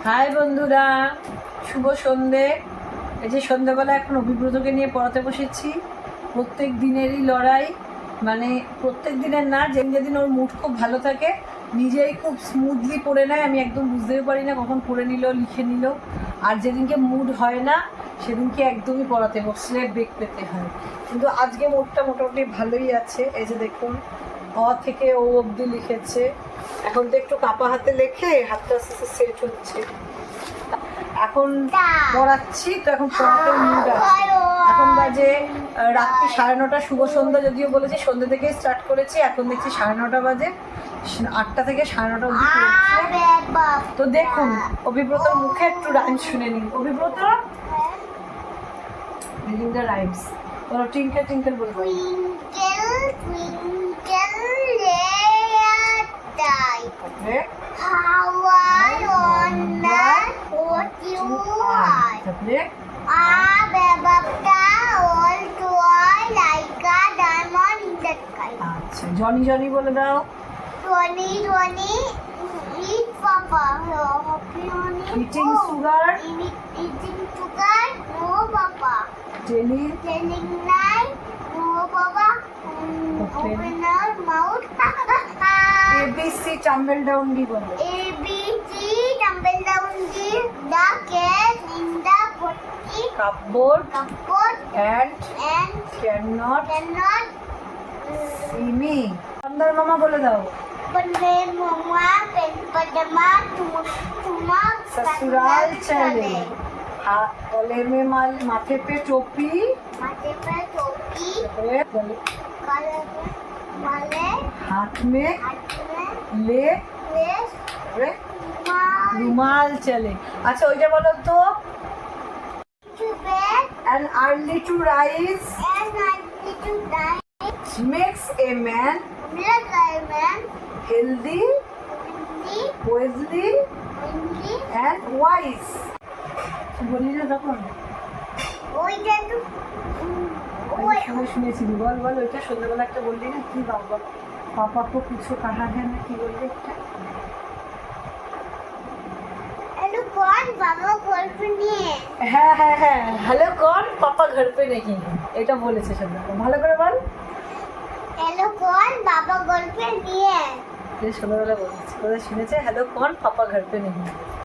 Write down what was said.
High বন্ধুরা, শুভ সন্ধে। এই যে সন্ধ্যাবেলা এখন অভিব্রতকে নিয়ে পড়াতে বসেছি। প্রত্যেক দিনেরই লড়াই, মানে প্রত্যেক দিনের না, যেদিন ওর মুড খুব ভালো থাকে নিজেই খুব স্মুথলি পড়ে নেয়, আমি একদম বুঝতেও পারি না কখন পড়ে নিল, লিখে নিল। আর যেদিনকে মুড হয় না সেদিনকে একদমই পড়াতে বসলে বেগ পেতে হয়। কিন্তু আজকে মুডটা মোটামুটি ভালোই আছে। এই যে দেখুন, অ থেকে ও অবধি লিখেছে। এখন তো একটু কাপা হাতে লেখে, হাতটা আস্তে আস্তে সেট হচ্ছে। এখন পড়াচ্ছি তো, এখন পড়াতে মুড আছে। এখন বাজে রাত্রি 9:30। শুভ সন্ধ্যা যদিও বলেছি, সন্ধ্যা থেকে স্টার্ট করেছি। এখন দেখছি 9:30 বাজে, 8টা থেকে 9:30 অবধি পড়ছে। তো দেখুন অভিব্রতর মুখে একটু রাইমস শুনে নিন। Abhibrata, reading the rhymes. বলো টিঙ্কেল টিঙ্কেল বলবো। How I wonder what you are. All toy like a diamond in the sky. আচ্ছা, জনি জনি বলে দাও। Johnny, eat papa. Eating sugar. Eating sugar, no papa. Telling lie, no papa. Open our mouth. ABC tumble down di bolo. ABC tumble down the cat in the potty. Cupboard and And cannot cannot see me. अंदर मामा बोले दाओ। बंदे मम्मा pen Padma तुमा ससुराल चले। हाँ, गले में माथे पे टोपी। माथे पे टोपी, काले वाले हाथ में ले रुमाल चले। अच्छा ওইটা বলো তো। to bed An early to rise and I to die. makes a man Like I man, healthy, wisely windy, and wise. বলি না তখন ওইটা তো আমি শুনেছিলি। বল বল, ওইটা সন্ধ্যাবেলা একটা বললি না, কি বাবা পাপা কো কিছু কাহা হ্যাঁ না, কি বললি একটা? हेलो कौन बाबा गर्लफ्रेंड নিয়ে হ্যাঁ হ্যাঁ হ্যাঁ, হ্যালো কোন পাপা ঘর পে নেই, এটা বলেছে সন্ধ্যাবেলা। ভালো করে বল। हेलो कौन बाबा गर्लफ्रेंड নিয়ে সন্ধ্যাবেলা বলেছে, শুনেছে হ্যালো কোন পাপা ঘর পে নেই।